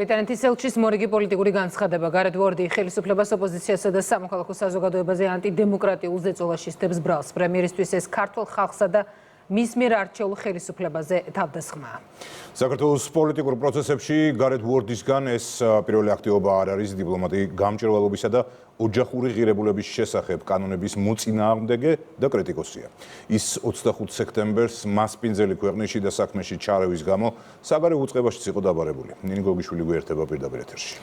ბრიტანეთის ელჩის მორიგი პოლიტიკური განცხადება გარეთ უორდი ხელისუფლებას ოპოზიციასა და სამოქალაქო საზოგადოებაზე ანტიდემოკრატიულ ზეწოლაში სდებს ბრალს. პრემიერისთვის ეს ქართულ ხალხსა და მის მიერ არჩეულ ხელისუფლებაზე თავდასხმაა. საქართველოს პოლიტიკურ პროცესებში გარეთ უორდისგან ეს პირველი აქტივობა არ არის დიპლომატი გამჭვირვალობისა და ოჯახური ღირებულების შესახებ კანონების მოწინააღმდეგე და კრიტიკოსია. ის 25 სექტემბერს მასპინძელი ქვეყნის შიდა საქმეში ჩარევის გამო საგარეო უწყებაშიც იყო დაბარებული. ნინი გოგიშვილი გვერდება პირდაპირ ეთერში.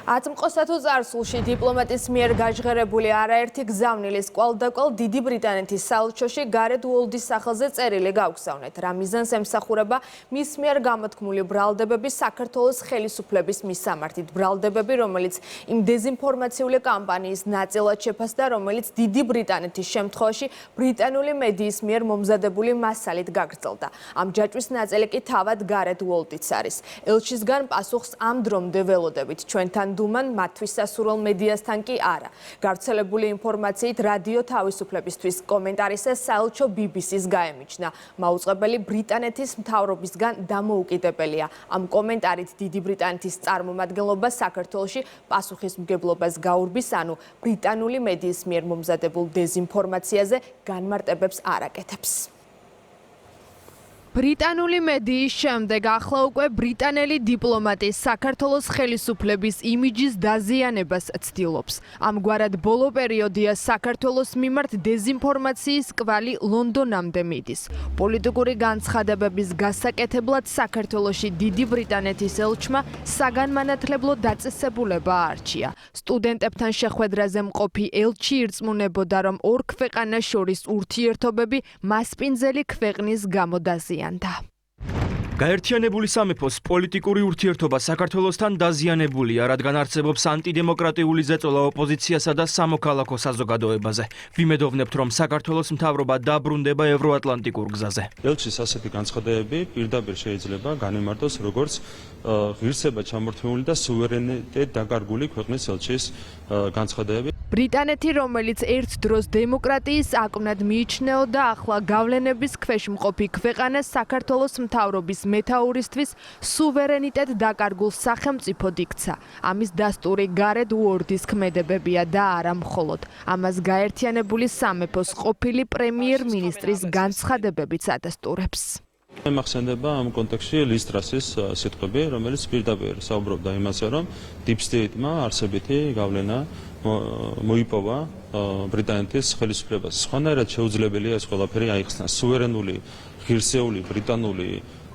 აწმყოსათო წარსულში დიპლომატის მიერ გაჟღერებული არაერთი გზავნილის კვალდაკვალ დიდი ბრიტანეთის საელჩოში გარეთ უოლდის სახელზე წერილი გავგზავნეთ. რა მიზანს ემსახურება მის მიერ გამოთქმული ბრალდებები საქართველოს ხელისუფლების მისამართით. ბრალდებები, რომელიც იმ დეზინფორმაციული კამპანიის ნაწილად შეფასდა, რომელიც დიდი ბრიტანეთის შემთხვევაში ბრიტანული მედიის მიერ მომზადებული მასალით გაგრძელდა. ამ ჯაჭვის ნაწილი კი თავად გარეთ უოლდიც არის. ელჩისგან პასუხს ამ დრომდე ველოდებით. ჩვენთან დუმან მათთვის სასურველ მედიასთან კი არა. გავრცელებული ინფორმაციით რადიო თავისუფლებისთვის კომენტარისა საელჩო BBC-ს გაემიჩნა. მაუწყებელი ბრიტანეთის მთავრობისგან დამოუკიდებელია. ამ კომენტარით დიდი ბრიტანეთის წარმომადგენლობა საქართველოში პასუხისმგებლობას გაურბის, ანუ ბრიტანული მედიის მიერ მომზადებულ დეზინფორმაციაზე განმარტებებს არ აკეთებს. ბრიტანული მედიის შემდეგ ახლა უკვე ბრიტანელი დიპლომატი საქართველოს ხელისუფლების იმიჯის დაზიანებას ცდილობს. ამგვარად ბოლო პერიოდია საქართველოს მიმართ დეზინფორმაციის კვალი ლონდონამდე მიდის. პოლიტიკური განცხადებების გასაკეთებლად საქართველოში დიდი ბრიტანეთის ელჩმა საგანმანათლებლო დაწესებულება აარჩია. სტუდენტებთან შეხვედრაზე მყოფი ელჩი ირწმუნებოდა, რომ ორ ქვეყანას შორის ურთიერთობები მასპინძელი ქვეყნის გამო დაზიანდა. გაერთიანებული სამეფოს პოლიტიკური ურთიერთობა საქართველოსთან დაზიანებულია, რადგან არსებობს ანტიდემოკრატიული ზეწოლა ოპოზიციასა და სამოქალაქო საზოგადოებაზე. ვიმედოვნებთ, რომ საქართველოს მთავრობა დაბრუნდება ევროატლანტიკურ გზაზე. ელჩის ასეთი განცხადებები პირდაპირ შეიძლება განემართოს როგორც ღირსება ჩამორთმეული და სუვერენიტეტ დაკარგული ქვეყნის ელჩის განცხადებები. ბრიტანეთი, რომელიც ერთ დროს დემოკრატიის აკვნად მიიჩნეოდა, ახლა გავლენების ქვეშ მყოფი ქვეყანა საქართველოს მთავრობის მეთაურისთვის სუვერენიტეტ დაკარგულ სახელმწიფოდ იქცა. ამის დასტური გარეთ უორდის ქმედებებია და არა მხოლოდ. ამას გაერთიანებული სამეფოს ყოფილი პრემიერ-მინისტრის განცხადებებიც ადასტურებს. მახსენდება ამ კონტექსტში ლის ტრასის სიტყვები, რომელიც პირდაპირ საუბრობდა იმაზე, რომ Deep State-მა არსებითი გავლენა მოიპოვა ბრიტანეთის ხელისუფლებას. სხვანაირად შეუძლებელია ეს ყველაფერი აიხსნას. სუვერენული, ღირსეული ბრიტანული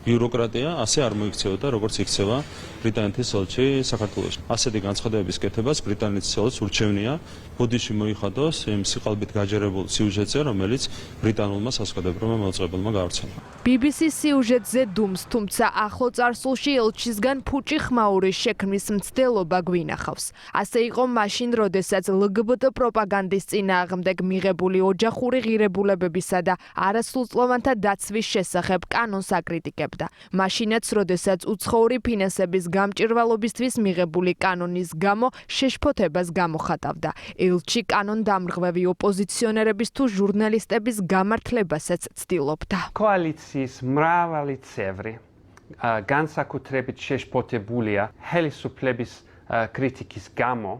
ბიუროკრატია ასე არ მოიქცეოდა, როგორც იქცევა ბრიტანეთის ელჩი საქართველოში. ასეთი განცხადებების კეთებას ბრიტანეთის ელჩს ურჩევნია ბოდიში მოიხადოს იმ სიყალბით გაჯერებულ სიუჟეტზე, რომელიც ბრიტანულმა საზოგადოებრივმა მაუწყებელმა გაავრცელა. BBC-ს სიუჟეტზე დუმს, თუმცა ახლო წარსულში ელჩისგან ფუჭი ხმაურის შექმნის მცდელობა გვინახავს. ასე იყო მაშინ, როდესაც LGBT პროპაგანდის წინააღმდეგ მიღებული ოჯახური ღირებულებებისა და არასრულწლოვანთა დაცვის შესახებ კანონს აკრიტიკებდა. მაშინაც, როდესაც უცხოური ფინანსების გამჭირვალობისთვის მიღებული კანონის გამო შეშფოთებას გამოხატავდა. ელჩი კანონდამრღვევი ოპოზიციონერების თუ ჟურნალისტების გამართლებასაც ცდილობდა. კოალიციის მრავალი წევრი განსაკუთრებით შეშფოთებულია ხელისუფლების კრიტიკის გამო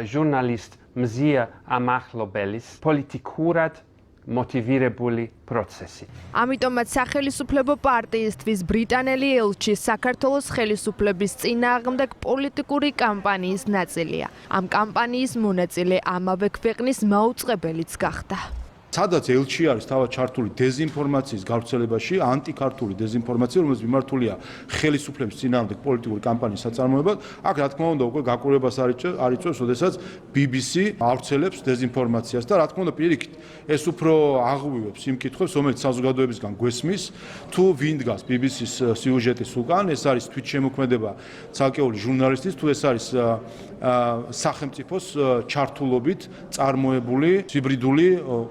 ჟურნალისტ მზია ამახლობელის პოლიტიკურად მოტივირებული პროცესი. ამიტომაც სახელისუფლებო პარტიისთვის ბრიტანელი ელჩი საქართველოს ხელისუფლების წინააღმდეგ პოლიტიკური კამპანიის ნაწილია. ამ კამპანიის მონაწილე ამავე ქვეყნის მაუწყებელიც გახდა. სადაც ელჩი არის თავად ჩართული დეზინფორმაციის გავრცელებაში, ანტიქართული დეზინფორმაცია, რომელიც მიმართულია ხელისუფლების წინააღმდეგ პოლიტიკური კამპანიის საწარმოებად, აქ რა თქმა უნდა უკვე გაკვირვებას არ იწვევს, როდესაც BBC ავრცელებს დეზინფორმაციას და რა თქმა უნდა პირიქით ეს უფრო აღვივებს იმ კითხვებს, რომელიც საზოგადოებისგან გვესმის, თუ ვინ დგას BBC-ს სიუჟეტის უკან, ეს არის თვითშემოქმედება ცალკეული ჟურნალისტის, თუ ეს არის სახელმწიფოს ჩართულობით წარმოებული ჰიბრიდული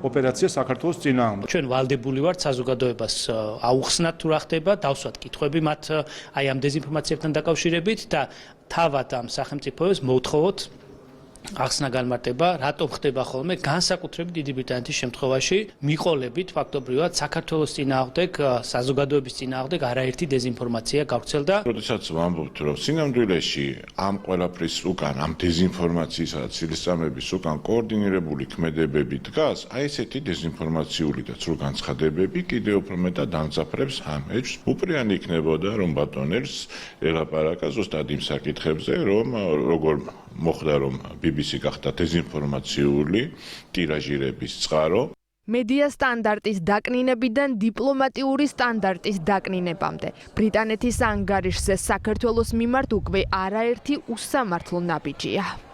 ოპერაცია საქართველოს წინააღმდეგ. ჩვენ ვალდებული ვართ საზოგადოებას აუხსნათ თუ რა ხდება, დავსვათ კითხვები მათ აი ამ დეზინფორმაციებთან დაკავშირებით და თავად ამ სახელმწიფოებს მოვთხოვოთ ახსნა განმარტება, რატომ ხდება ხოლმე განსაკუთრებით დიდი ბრიტანეთის შემთხვევაში მიყოლებით ფაქტობრივად საქართველოს წინააღმდეგ, საზოგადოების წინააღმდეგ არაერთი დეზინფორმაცია გავრცელდა. როდესაც ვამბობთ, რომ სინამდვილეში ამ ყველაფრის უკან, ამ დეზინფორმაციისა და ცილისწამების უკან კოორდინირებული ქმედებები დგას, აი ესეთი დეზინფორმაციული და ცრუ განცხადებები კიდევ უფრო მეტად ამძაფრებს ამ ეჭვს. უპირიანი იქნებოდა, რომ ბატონელს ელაპარაკა ზუსტად იმ საკითხებზე, რომ როგორ მოხდა, რომ BBC გახდა დეზინფორმაციული ტირაჟირების წყარო. მედია სტანდარტის დაკნინებიდან დიპლომატიური სტანდარტის დაკნინებამდე. ბრიტანეთის ანგარიშზე საქართველოს მიმართ უკვე არაერთი უსამართლო ნაბიჯია.